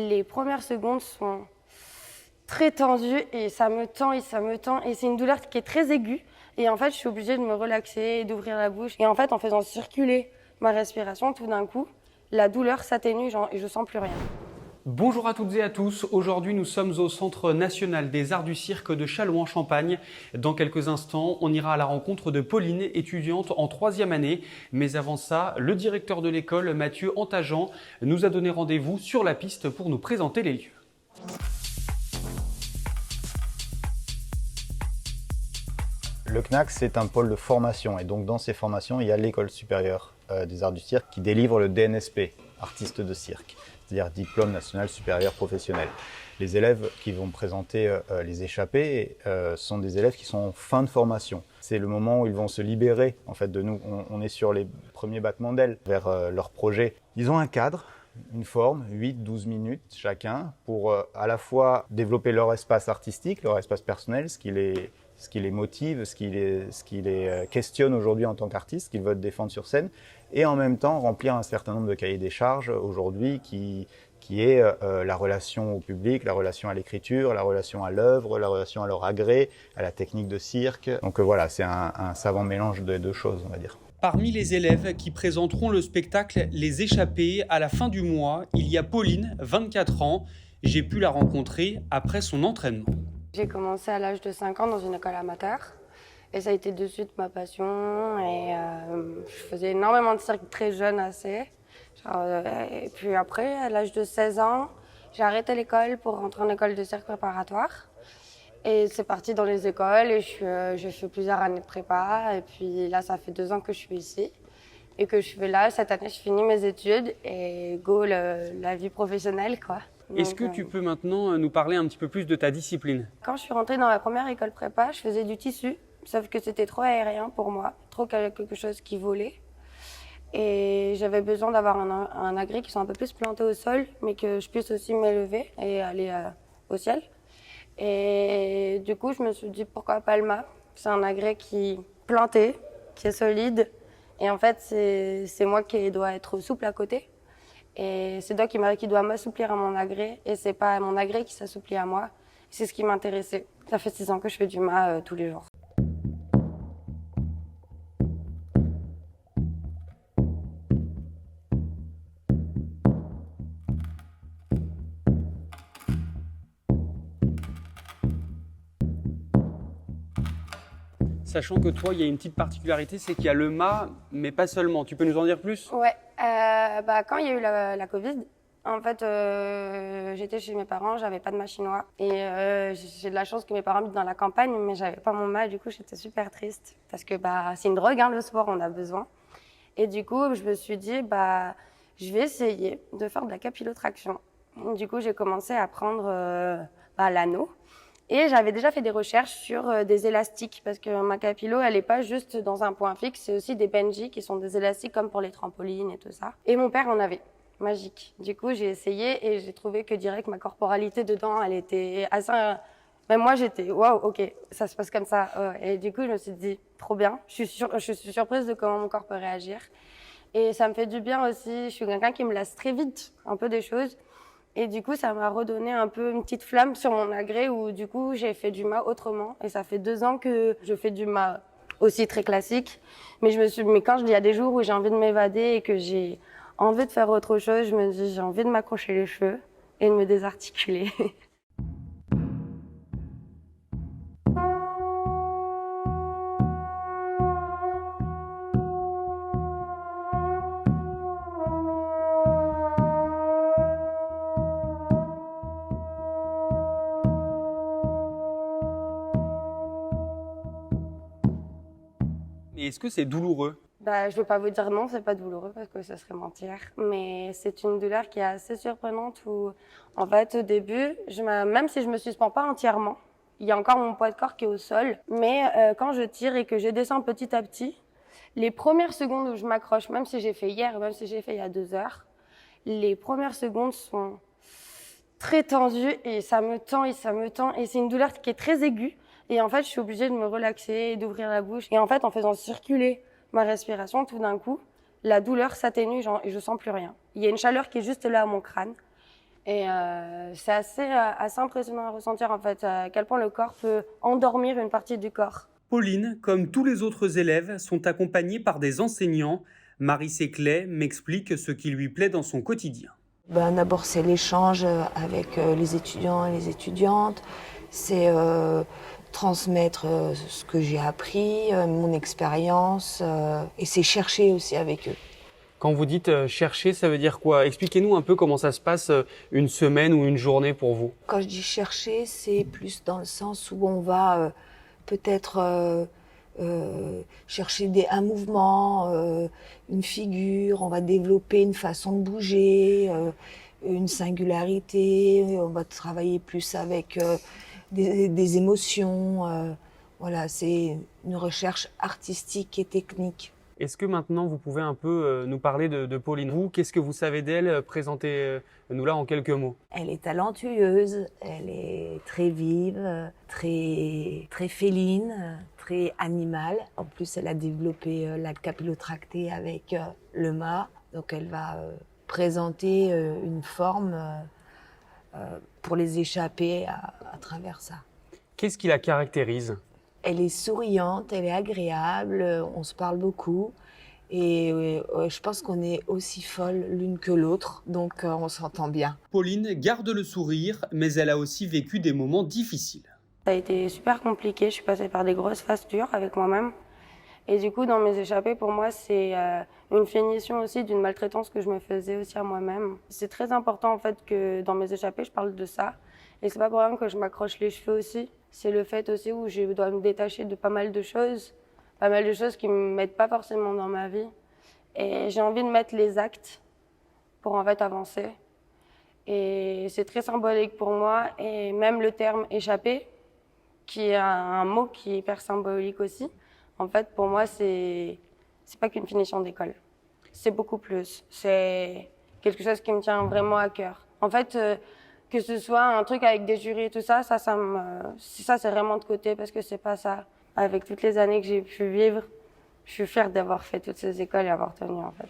Les premières secondes sont très tendues et ça me tend et ça me tend. Et c'est une douleur qui est très aiguë. Et en fait, je suis obligée de me relaxer et d'ouvrir la bouche. Et en fait, en faisant circuler ma respiration, tout d'un coup, la douleur s'atténue et je sens plus rien. Bonjour à toutes et à tous, aujourd'hui nous sommes au Centre national des arts du cirque de Châlons-en-Champagne. Dans quelques instants, on ira à la rencontre de Pauline, étudiante en 3e année. Mais avant ça, le directeur de l'école, Mathieu Antajan, nous a donné rendez-vous sur la piste pour nous présenter les lieux. Le CNAC, c'est un pôle de formation et donc dans ces formations, il y a l'école supérieure des arts du cirque qui délivre le DNSP, artiste de cirque, c'est-à-dire diplôme national supérieur professionnel. Les élèves qui vont présenter les échappées sont des élèves qui sont en fin de formation. C'est le moment où ils vont se libérer en fait, de nous. On est sur les premiers battements d'ailes vers leur projet. Ils ont un cadre, une forme, 8-12 minutes chacun, pour à la fois développer leur espace artistique, leur espace personnel, ce qui les motive, ce qui les questionne aujourd'hui en tant qu'artistes, ce qu'ils veulent défendre sur scène, et en même temps remplir un certain nombre de cahiers des charges aujourd'hui qui est la relation au public, la relation à l'écriture, la relation à l'œuvre, la relation à leur agrès, à la technique de cirque. Donc voilà, c'est un savant mélange de deux choses, on va dire. Parmi les élèves qui présenteront le spectacle Les Échappées à la fin du mois, il y a Pauline, 24 ans. J'ai pu la rencontrer après son entraînement. J'ai commencé à l'âge de 5 ans dans une école amateur et ça a été de suite ma passion et je faisais énormément de cirque très jeune assez. Et puis après, à l'âge de 16 ans, j'ai arrêté l'école pour rentrer en école de cirque préparatoire et c'est parti dans les écoles et j'ai fait plusieurs années de prépa et puis là ça fait 2 ans que je suis ici et que je suis là. Cette année je finis mes études et go la vie professionnelle quoi. Est-ce que tu peux maintenant nous parler un petit peu plus de ta discipline? Quand je suis rentrée dans ma première école prépa, je faisais du tissu, sauf que c'était trop aérien pour moi, trop quelque chose qui volait. Et j'avais besoin d'avoir un agrès qui soit un peu plus planté au sol, mais que je puisse aussi m'élever et aller au ciel. Et du coup, je me suis dit pourquoi pas le mât. C'est un agrès qui est planté, qui est solide. Et en fait, c'est moi qui dois être souple à côté. Et c'est toi qui doit m'assouplir à mon agrès et c'est pas mon agrès qui s'assouplit à moi. C'est ce qui m'intéressait. Ça fait 6 ans que je fais du mât tous les jours. Sachant que toi, il y a une petite particularité, c'est qu'il y a le mât, mais pas seulement. Tu peux nous en dire plus? Ouais, quand il y a eu la Covid, en fait, j'étais chez mes parents, j'avais pas de mât chinois. Et j'ai de la chance que mes parents habitent dans la campagne, mais j'avais pas mon mât, du coup j'étais super triste. Parce que c'est une drogue, le sport, on a besoin. Et du coup, je me suis dit, je vais essayer de faire de la capillotraction. Du coup, j'ai commencé à prendre l'anneau. Et j'avais déjà fait des recherches sur des élastiques parce que ma capillo, elle est pas juste dans un point fixe, c'est aussi des benji qui sont des élastiques comme pour les trampolines et tout ça. Et mon père en avait, magique. Du coup, j'ai essayé et j'ai trouvé que direct ma corporalité dedans, elle était assez... Même moi, j'étais waouh, ok, ça se passe comme ça. Et du coup, je me suis dit trop bien. Je suis surprise de comment mon corps peut réagir. Et ça me fait du bien aussi. Je suis quelqu'un qui me lasse très vite un peu des choses. Et du coup, ça m'a redonné un peu une petite flamme sur mon agrès où du coup, j'ai fait du mât autrement. Et ça fait 2 ans que je fais du mât aussi très classique. Mais quand il y a des jours où j'ai envie de m'évader et que j'ai envie de faire autre chose, je me dis j'ai envie de m'accrocher les cheveux et de me désarticuler. Et est-ce que c'est douloureux? Je veux pas vous dire non, c'est pas douloureux parce que ça serait mentir. Mais c'est une douleur qui est assez surprenante où, en fait, au début, même si je me suspends pas entièrement, il y a encore mon poids de corps qui est au sol. Mais quand je tire et que je descends petit à petit, les premières secondes où je m'accroche, même si j'ai fait hier, même si j'ai fait il y a 2 heures, les premières secondes sont très tendues et ça me tend et ça me tend. Et c'est une douleur qui est très aiguë. Et en fait, je suis obligée de me relaxer et d'ouvrir la bouche. Et en fait, en faisant circuler ma respiration, tout d'un coup, la douleur s'atténue et je sens plus rien. Il y a une chaleur qui est juste là à mon crâne. Et c'est assez impressionnant à ressentir en fait, à quel point le corps peut endormir une partie du corps. Pauline, comme tous les autres élèves, sont accompagnés par des enseignants. Marie Séclet m'explique ce qui lui plaît dans son quotidien. D'abord, c'est l'échange avec les étudiants et les étudiantes. C'est transmettre ce que j'ai appris, mon expérience, et c'est chercher aussi avec eux. Quand vous dites chercher, ça veut dire quoi? Expliquez-nous un peu comment ça se passe une semaine ou une journée pour vous. Quand je dis chercher, c'est plus dans le sens où on va peut-être chercher un mouvement, une figure, on va développer une façon de bouger, une singularité, on va travailler plus avec des émotions. Voilà, c'est une recherche artistique et technique. Est-ce que maintenant vous pouvez un peu nous parler de Pauline? Vous, qu'est-ce que vous savez d'elle? Présentez-nous là en quelques mots. Elle est talentueuse, elle est très vive, très féline, très animale. En plus, elle a développé la capillotractée avec le mât, donc elle va présenter une forme pour les échapper à travers ça. Qu'est-ce qui la caractérise? Elle est souriante, elle est agréable, on se parle beaucoup et je pense qu'on est aussi folles l'une que l'autre, donc on s'entend bien. Pauline garde le sourire, mais elle a aussi vécu des moments difficiles. Ça a été super compliqué, je suis passée par des grosses phases dures avec moi-même. Et du coup, dans mes échappées, pour moi, c'est une finition aussi d'une maltraitance que je me faisais aussi à moi-même. C'est très important en fait que dans mes échappées, je parle de ça. Et c'est pas pour rien que je m'accroche les cheveux aussi. C'est le fait aussi où je dois me détacher de pas mal de choses qui me mettent pas forcément dans ma vie. Et j'ai envie de mettre les actes pour en fait avancer. Et c'est très symbolique pour moi. Et même le terme échappé, qui est un mot qui est hyper symbolique aussi. En fait, pour moi, c'est pas qu'une finition d'école. C'est beaucoup plus. C'est quelque chose qui me tient vraiment à cœur. En fait, que ce soit un truc avec des jurys et tout ça, ça c'est vraiment de côté parce que c'est pas ça. Avec toutes les années que j'ai pu vivre, je suis fière d'avoir fait toutes ces écoles et avoir tenu en fait.